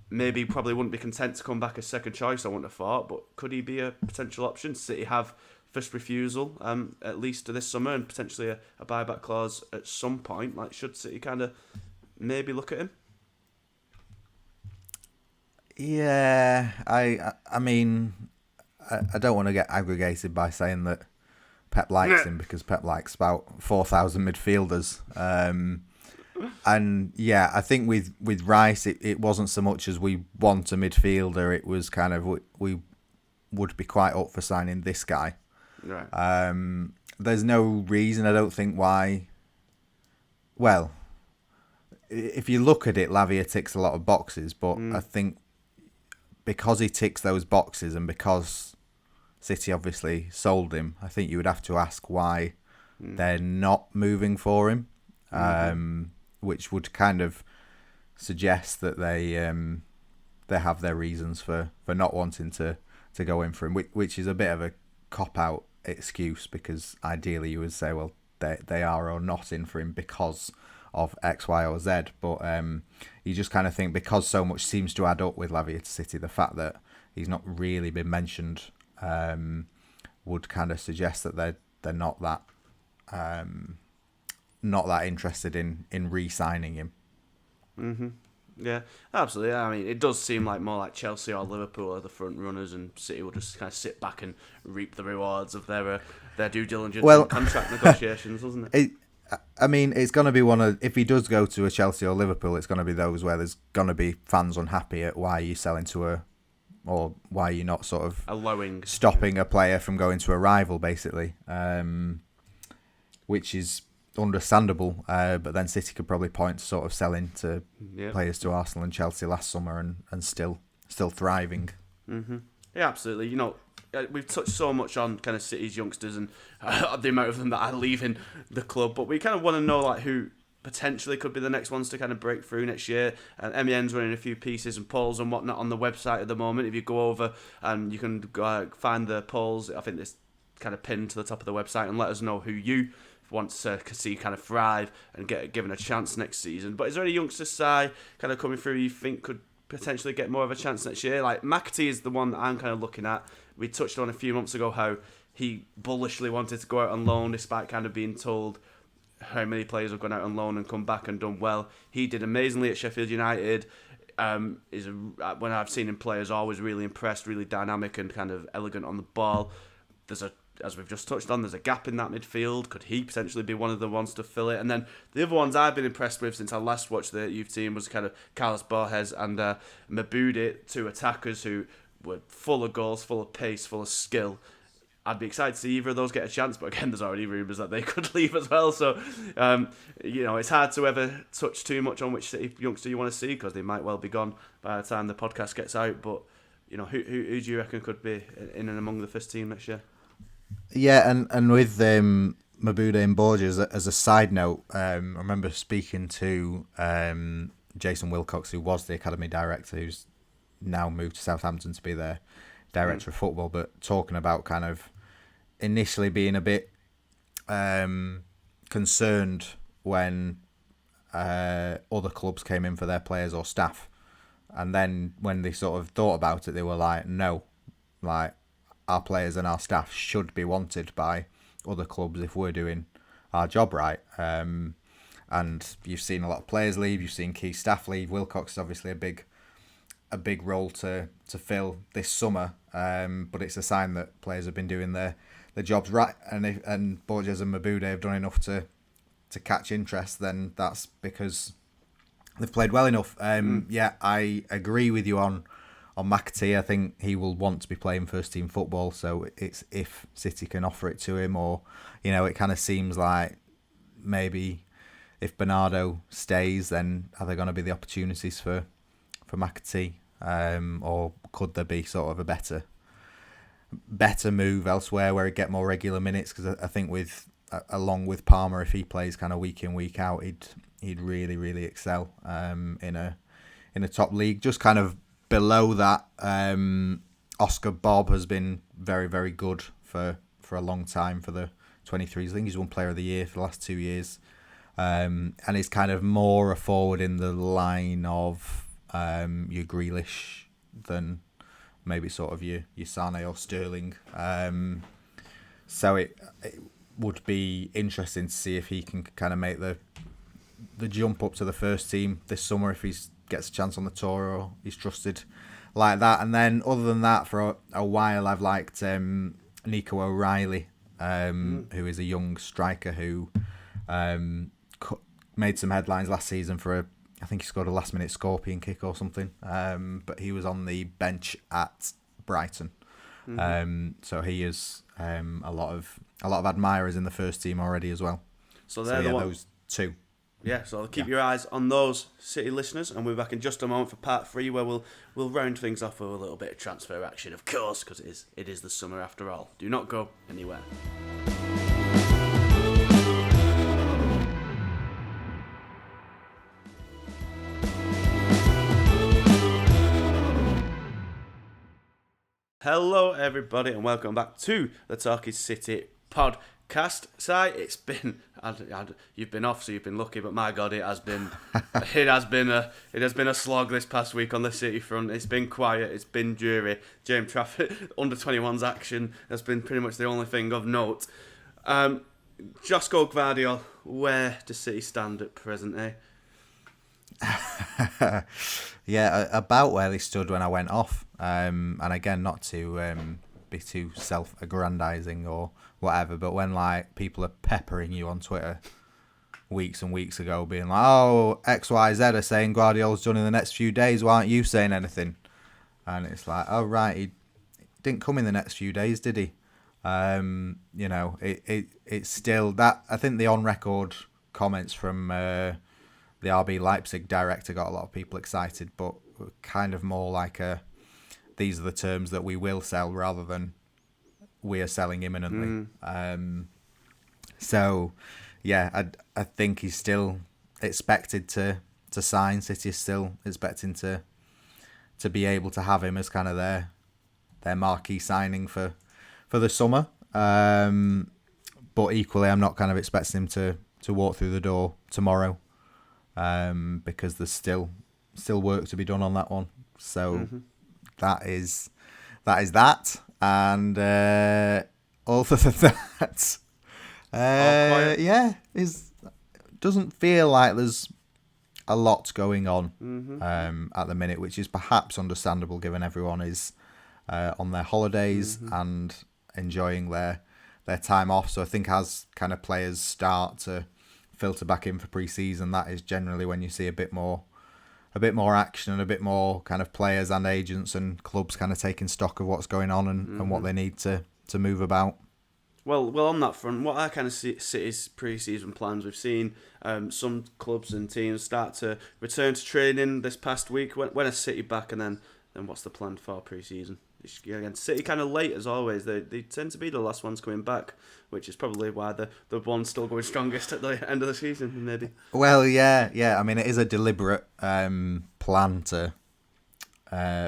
Maybe probably wouldn't be content to come back as second choice, I wouldn't have thought, but could he be a potential option? City have first refusal, at least this summer, and potentially a buyback clause at some point. Like, should City kind of maybe look at him? Yeah, I mean, I don't want to get aggregated by saying that Pep likes him, because Pep likes about 4,000 midfielders. And yeah, I think with Rice, it wasn't so much as we want a midfielder. It was kind of we would be quite up for signing this guy. Right. There's no reason, I don't think, why. Well, if you look at it, Lavia ticks a lot of boxes, but I think because he ticks those boxes and because City obviously sold him, I think you would have to ask why they're not moving for him, which would kind of suggest that they have their reasons for not wanting to go in for him, which is a bit of a cop-out excuse, because ideally you would say, well, they are or not in for him because of X, Y, or Z. But you just kind of think, because so much seems to add up with Lavia to City, the fact that he's not really been mentioned would kind of suggest that they're not that interested in re-signing him. Mm-hmm. Yeah, absolutely. I mean, it does seem like more like Chelsea or Liverpool are the front runners, and City will just kind of sit back and reap the rewards of their due diligence and contract negotiations, doesn't it? I mean, it's going to be one of, if he does go to a Chelsea or Liverpool, it's going to be those where there's going to be fans unhappy at why you're selling to or why you're not sort of stopping a player from going to a rival, basically, which is understandable, but then City could probably point to sort of selling to players to Arsenal and Chelsea last summer and still thriving. Mm-hmm. Yeah, absolutely. You know, we've touched so much on kind of City's youngsters and the amount of them that are leaving the club, but we kind of want to know like who potentially could be the next ones to kind of break through next year. And MEN's running a few pieces and polls and whatnot on the website at the moment. If you go over and you can find the polls, I think it's kind of pinned to the top of the website, and let us know who you wants to see kind of thrive and get given a chance next season. But is there any youngsters, Si, kind of coming through you think could potentially get more of a chance next year? Like McAtee is the one that I'm kind of looking at. We touched on a few months ago how he bullishly wanted to go out on loan despite kind of being told how many players have gone out on loan and come back and done well. He did amazingly at Sheffield United. When I've seen him play, is always really impressed, really dynamic and kind of elegant on the ball. As we've just touched on, there's a gap in that midfield. Could he potentially be one of the ones to fill it? And then the other ones I've been impressed with since I last watched the youth team was kind of Carlos Borges and Mabude, two attackers who were full of goals, full of pace, full of skill. I'd be excited to see either of those get a chance, but again, there's already rumours that they could leave as well. So, it's hard to ever touch too much on which City youngster you want to see, because they might well be gone by the time the podcast gets out. But, who do you reckon could be in and among the first team next year? Yeah, and with Mabude and Borges, as a side note, I remember speaking to Jason Wilcox, who was the academy director, who's now moved to Southampton to be their director of football, but talking about kind of initially being a bit concerned when other clubs came in for their players or staff, and then when they sort of thought about it, they were like, no, like, our players and our staff should be wanted by other clubs if we're doing our job right. And you've seen a lot of players leave, you've seen key staff leave. Wilcox is obviously a big role to fill this summer, but it's a sign that players have been doing their jobs right. And Borges and Mabude have done enough to catch interest, then that's because they've played well enough. Yeah, I agree with you on McAtee. I think he will want to be playing first team football, so it's if City can offer it to him, or it kind of seems like maybe if Bernardo stays, then are there going to be the opportunities for McAtee? or could there be sort of a better move elsewhere where he'd get more regular minutes? Because I think along with Palmer, if he plays kind of week in week out, he'd really really excel in a top league. Just kind of below that, Oscar Bob has been very very good for a long time for the 23s. I think he's won Player of the Year for the last 2 years, and he's kind of more a forward in the line of your Grealish than maybe sort of your Sane or Sterling. So it would be interesting to see if he can kind of make the jump up to the first team this summer if he gets a chance on the tour or he's trusted like that. And then other than that, for a while I've liked Nico O'Reilly, who is a young striker who made some headlines last season for I think he scored a last-minute scorpion kick or something. But he was on the bench at Brighton, so he is a lot of admirers in the first team already as well. So they're those two. Yeah, so keep your eyes on those City listeners, and we'll be back in just a moment for part 3, where we'll round things off with a little bit of transfer action, of course, because it is the summer after all. Do not go anywhere. Hello, everybody, and welcome back to the Talkie City podcast. Si, you've been off, so you've been lucky, but my God, it has been a slog this past week on the City front. It's been quiet, it's been dreary. James Trafford under 21's action has been pretty much the only thing of note. Josko Gvardiol, where does City stand at present, eh? Yeah, about where they stood when I went off. And again, not to be too self-aggrandizing or whatever, but when like people are peppering you on Twitter weeks and weeks ago, being like, "Oh, XYZ are saying Gvardiol's done in the next few days. Why aren't you saying anything?" And it's like, "Oh right, he didn't come in the next few days, did he?" It's still that. I think the on-record comments from the RB Leipzig director got a lot of people excited, but kind of more like these are the terms that we will sell rather than we are selling imminently. So, yeah, I think he's still expected to sign. City is still expecting to be able to have him as kind of their marquee signing for the summer. But equally, I'm not kind of expecting him to walk through the door tomorrow. Because there's still work to be done on that one. So that is that. And other than that, doesn't feel like there's a lot going on at the minute, which is perhaps understandable given everyone is on their holidays and enjoying their time off. So I think as kind of players start to filter back in for pre-season, that is generally when you see a bit more action and a bit more kind of players and agents and clubs kind of taking stock of what's going on and what they need to move about. Well, on that front, what I kind of see City's pre-season plans, we've seen some clubs and teams start to return to training this past week. When is City back, and then what's the plan for pre-season? Again, City kind of late as always. They tend to be the last ones coming back, which is probably why the one's still going strongest at the end of the season, maybe. Well, yeah. I mean, it is a deliberate plan to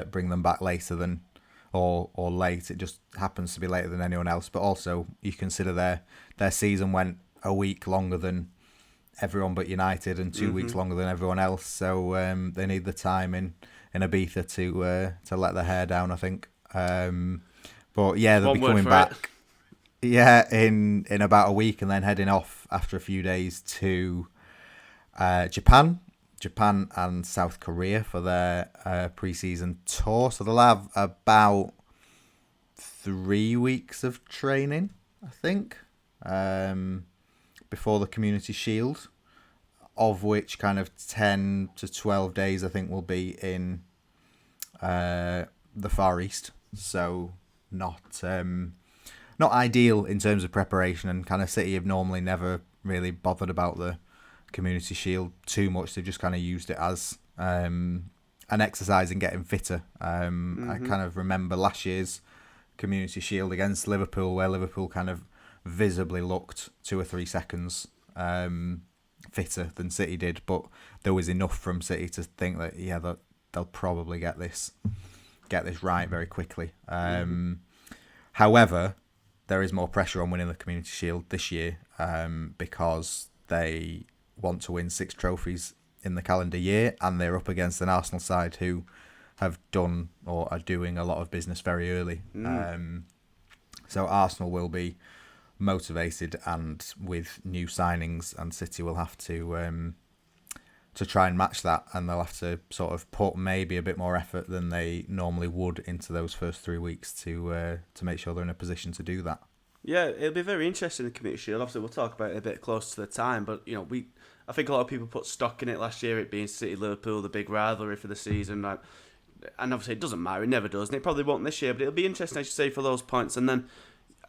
bring them back later than or late. It just happens to be later than anyone else. But also, you consider their season went a week longer than everyone but United and 2 weeks longer than everyone else. So they need the time in Ibiza to let their hair down, I think. But yeah, they'll be coming back. Yeah, in about a week, and then heading off after a few days to Japan and South Korea for their pre-season tour. So they'll have about 3 weeks of training, I think, before the Community Shield, of which kind of 10 to 12 days, I think, will be in the Far East. So not ideal in terms of preparation, and kind of City have normally never really bothered about the Community Shield too much. They've just kind of used it as an exercise in getting fitter. I kind of remember last year's Community Shield against Liverpool, where Liverpool kind of visibly looked 2 or 3 seconds fitter than City did, but there was enough from City to think that they'll probably get this right very quickly. However, there is more pressure on winning the Community Shield this year because they want to win 6 trophies in the calendar year, and they're up against an Arsenal side who have done or are doing a lot of business very early. So Arsenal will be motivated and with new signings, and City will have to try and match that, and they'll have to sort of put maybe a bit more effort than they normally would into those first 3 weeks to make sure they're in a position to do that. Yeah, it'll be very interesting in the Community Shield. Obviously, we'll talk about it a bit close to the time, but I think a lot of people put stock in it last year, it being City-Liverpool, the big rivalry for the season. And obviously it doesn't matter, it never does, and it probably won't this year, but it'll be interesting, as you say, for those points. And then,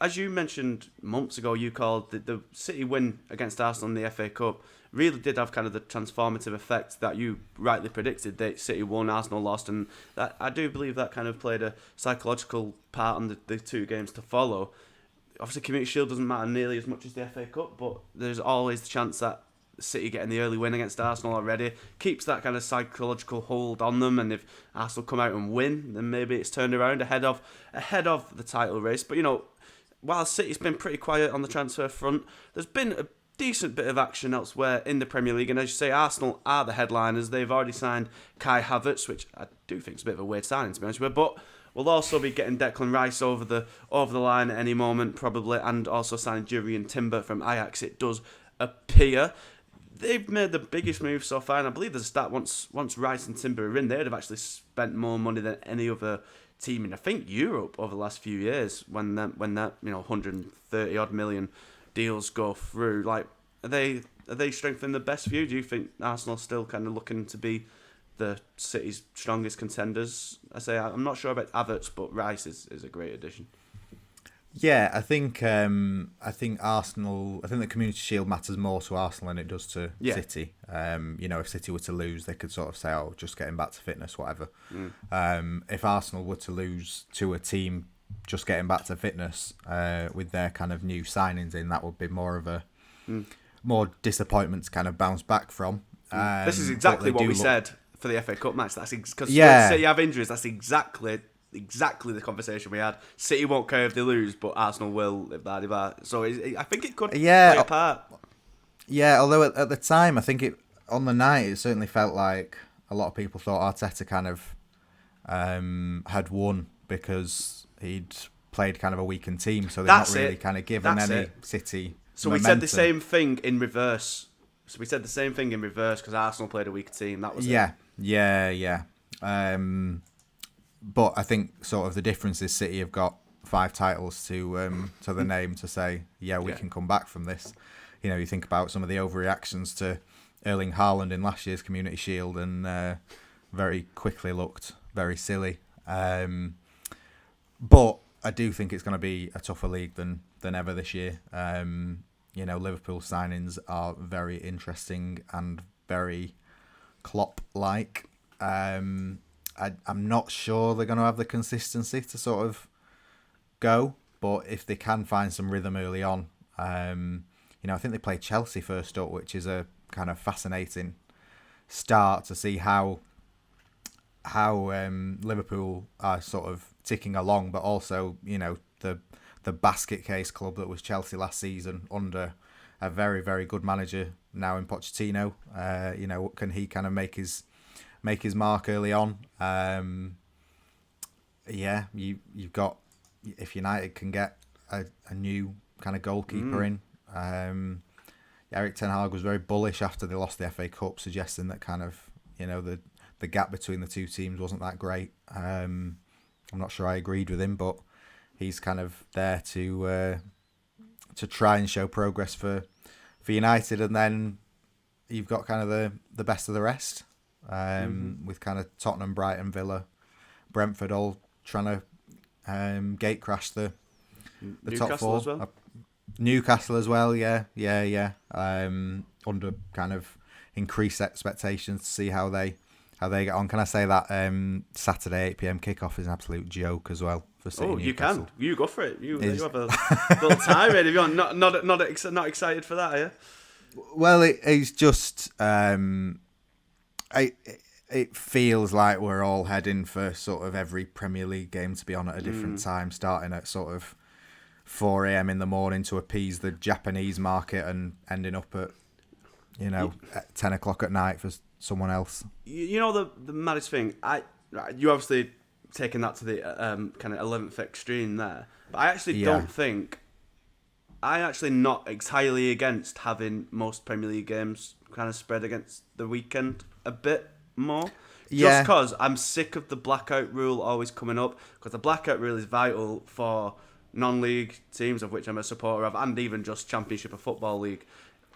as you mentioned months ago, you called the City win against Arsenal in the FA Cup really did have kind of the transformative effect that you rightly predicted. That City won, Arsenal lost, and that I do believe that kind of played a psychological part on the 2 games to follow. Obviously, Community Shield doesn't matter nearly as much as the FA Cup, but there's always the chance that City getting the early win against Arsenal already keeps that kind of psychological hold on them, and if Arsenal come out and win, then maybe it's turned around ahead of the title race. But while City's been pretty quiet on the transfer front, there's been a decent bit of action elsewhere in the Premier League, and as you say, Arsenal are the headliners. They've already signed Kai Havertz, which I do think is a bit of a weird signing, to be honest with you, but we'll also be getting Declan Rice over the line at any moment probably, and also signing Jurriën Timber from Ajax, it does appear. They've made the biggest move so far, and I believe there's a stat once Rice and Timber are in, they'd have actually spent more money than any other team in, I think, Europe over the last few years when that 130 odd million deals go through. Like, are they strengthening the best view? Do you think Arsenal still kind of looking to be the City's strongest contenders? I'm not sure about Havertz, but Rice is a great addition. Yeah, I think Arsenal. I think the Community Shield matters more to Arsenal than it does to City. If City were to lose, they could sort of say, "Oh, just getting back to fitness, whatever." If Arsenal were to lose to a team just getting back to fitness with their kind of new signings in, that would be more of a more disappointment to kind of bounce back from. This is exactly what we said for the FA Cup match. That's because City have injuries. That's exactly the conversation we had. City won't care if they lose, but Arsenal will if they are. So I think it could play a part. Yeah, although at the time, I think on the night, it certainly felt like a lot of people thought Arteta kind of had won because he'd played kind of a weakened team, so they're not really kind of given any City. So momentum. We said the same thing in reverse. Because Arsenal played a weaker team. That was it. Yeah. But I think sort of the difference is City have got 5 titles to the name to say, we can come back from this. You think about some of the overreactions to Erling Haaland in last year's Community Shield, and very quickly looked very silly. But I do think it's going to be a tougher league than ever this year. Liverpool signings are very interesting and very Klopp-like. I'm not sure they're going to have the consistency to sort of go, but if they can find some rhythm early on, I think they play Chelsea first up, which is a kind of fascinating start to see how Liverpool are sort of ticking along, but also the basket case club that was Chelsea last season under a very, very good manager now in Pochettino. Can he kind of make his mark early on? You've got, if United can get a new kind of goalkeeper in. Erik Ten Hag was very bullish after they lost the FA Cup, suggesting that kind of the gap between the two teams wasn't that great. I'm not sure I agreed with him, but he's kind of there to try and show progress for United, and then you've got kind of the best of the rest, with kind of Tottenham, Brighton, Villa, Brentford all trying to gate crash the top 4 as well. Newcastle as well, yeah. Under kind of increased expectations to see how they how they get on. Can I say that Saturday 8 p.m. kickoff is an absolute joke as well for City? You can. You go for it. You have a little tirade if you want. Not excited for that, are you? Well, it's just it feels like we're all heading for sort of every Premier League game to be on at a different time, starting at sort of 4 a.m. in the morning to appease the Japanese market and ending up at, at 10 o'clock at night for someone else. You know the maddest thing? You obviously taking that to the kind of 11th extreme there, but I actually don't think... I actually not entirely against having most Premier League games kind of spread against the weekend a bit more. Just because I'm sick of the blackout rule always coming up, because the blackout rule is vital for non-league teams, of which I'm a supporter of, and even just Championship of Football League.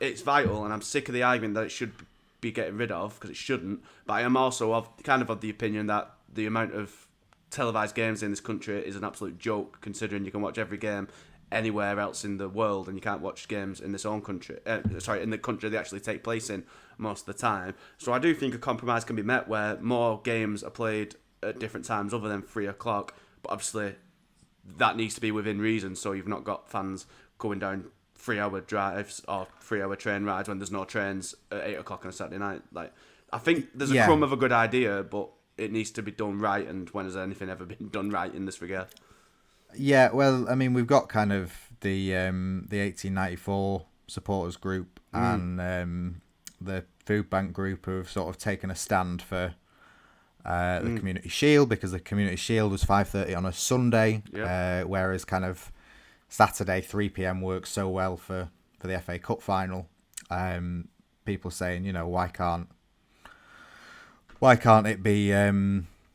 It's vital, and I'm sick of the argument that it should be getting rid of, because it shouldn't. But I am also of the opinion that the amount of televised games in this country is an absolute joke, considering you can watch every game anywhere else in the world, and you can't watch games in this own country. In the country they actually take place in most of the time. So I do think a compromise can be met where more games are played at different times other than 3 o'clock. But obviously, that needs to be within reason. So you've not got fans going down 3-hour drives or 3-hour train rides when there's no trains at 8 o'clock on a Saturday night. Like, I think there's a crumb of a good idea, but it needs to be done right. And when has anything ever been done right in this regard? Yeah, well, I mean, we've got kind of the 1894 supporters group and the food bank group who have sort of taken a stand for the Community Shield, because the Community Shield was 5:30 on a Sunday, whereas kind of Saturday 3 p.m. works so well for the FA Cup final. People saying, why can't it be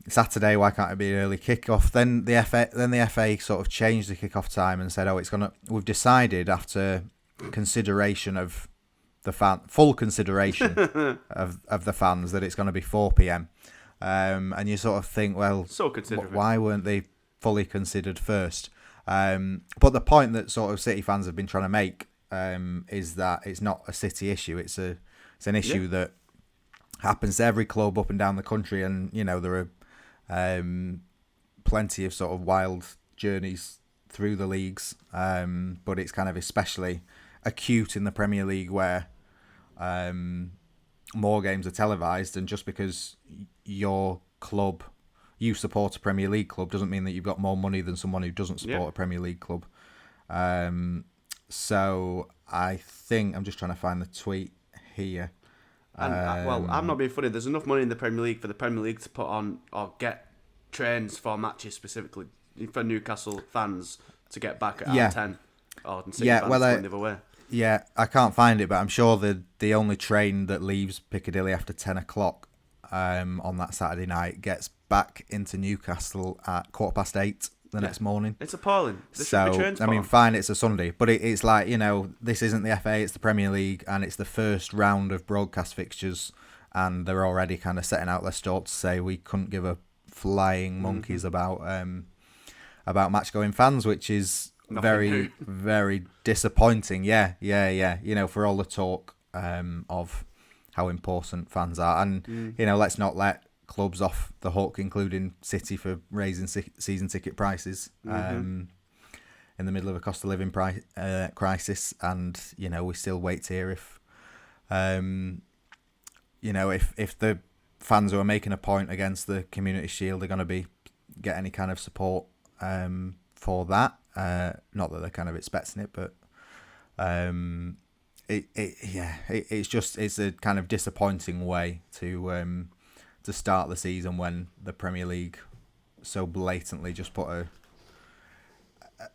Saturday? Why can't it be an early kickoff? Then the FA sort of changed the kickoff time and said, we've decided after consideration of the full consideration of the fans that it's going to be 4 p.m. And you sort of think, well, so why weren't they fully considered first? But the point that sort of City fans have been trying to make is that it's not a City issue. It's an issue that happens to every club up and down the country, and there are plenty of sort of wild journeys through the leagues, but it's kind of especially acute in the Premier League, where more games are televised, and just because you support a Premier League club doesn't mean that you've got more money than someone who doesn't support a Premier League club. So I think I'm just trying to find the tweet here. And I'm not being funny. There's enough money in the Premier League for the Premier League to put on or get trains for matches specifically for Newcastle fans to get back at 10. Or City fans going the other way. Yeah, I can't find it, but I'm sure the only train that leaves Piccadilly after 10 o'clock on that Saturday night gets back into Newcastle at 8:15 the next morning. It's appalling. Should be trains I mean, fine, it's a Sunday, but it's like, this isn't the FA, it's the Premier League, and it's the first round of broadcast fixtures, and they're already kind of setting out their stall to say we couldn't give a flying monkeys about match-going fans, which is very, very disappointing. Yeah. For all the talk of how important fans are, and let's not let clubs off the hook, including City, for raising season ticket prices in the middle of a cost of living crisis, and we still wait to hear if the fans who are making a point against the Community Shield are going to get any kind of support for that. Not that they're kind of expecting it, but it's a kind of disappointing way to start the season when the Premier League so blatantly just put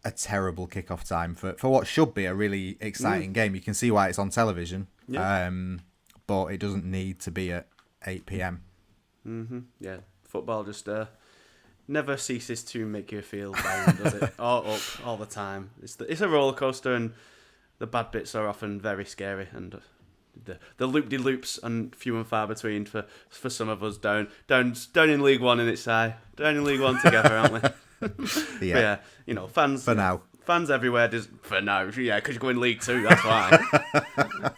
a terrible kickoff time for what should be a really exciting game. You can see why it's on television, but it doesn't need to be at 8 p.m. Yeah, football just never ceases to make you feel down, does it? Or up all the time. It's a roller coaster, and the bad bits are often very scary, and the loop-de-loops and few and far between for some of us down in League One in its eye. Down in League One together, aren't we? Yeah. But fans for now. Fans everywhere for now, because you're going League Two. That's why.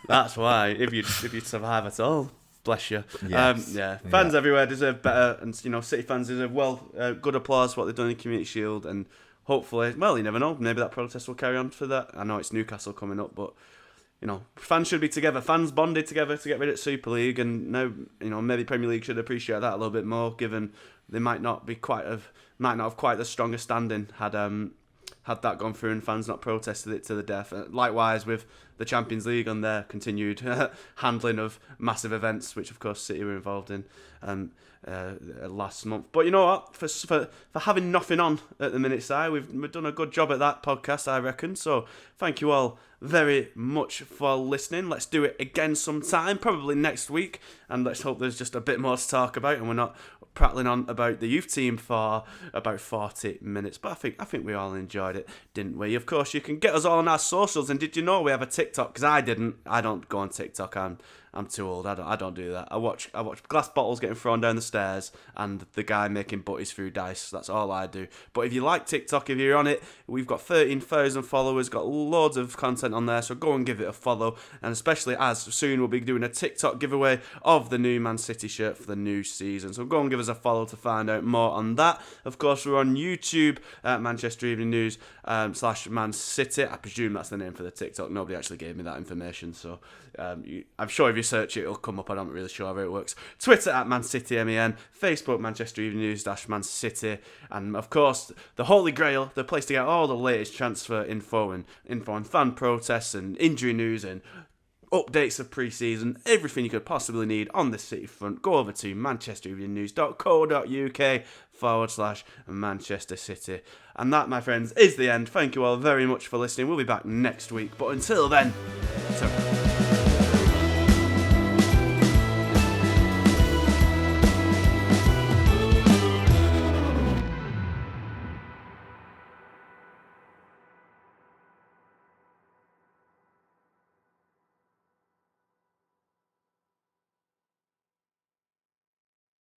That's why. If you survive at all. Bless you. Yes. Fans everywhere deserve better, and City fans deserve good applause for what they've done in the Community Shield, and hopefully, you never know, maybe that protest will carry on for that. I know it's Newcastle coming up, but fans should be together. Fans bonded together to get rid of Super League, and now maybe Premier League should appreciate that a little bit more, given they might not have quite the strongest standing had that gone through and fans not protested it to the death. Likewise with the Champions League on their continued handling of massive events, which of course City were involved in last month. But you know what? For having nothing on at the minute, Si, we've done a good job at that podcast, I reckon. So thank you all very much for listening. Let's do it again sometime, probably next week, and let's hope there's just a bit more to talk about and we're not prattling on about the youth team for about 40 minutes. But I think we all enjoyed it, didn't we? Of course, you can get us all on our socials, and did you know we have a TikTok? Because I didn't. I don't go on TikTok. I'm too old. I don't do that. I watch glass bottles getting thrown down the stairs and the guy making butties through dice. That's all I do. But if you like TikTok, if you're on it, we've got 13,000 followers, got loads of content on there, so go and give it a follow. And especially as soon we'll be doing a TikTok giveaway of the new Man City shirt for the new season. So go and give us a follow to find out more on that. Of course, we're on YouTube at Manchester Evening News /Man City. I presume that's the name for the TikTok. Nobody actually gave me that information, so I'm sure if you search it, it'll come up. I'm not really sure how it works. Twitter at Man City MEN, Facebook Manchester Evening News /Man City, and of course the Holy Grail, the place to get all the latest transfer info on fan protests and injury news and updates of pre-season, everything you could possibly need on the City front. Go over to manchestereveningnews.co.uk/Manchester City. And that, my friends, is the end. Thank you all very much for listening. We'll be back next week, but until then,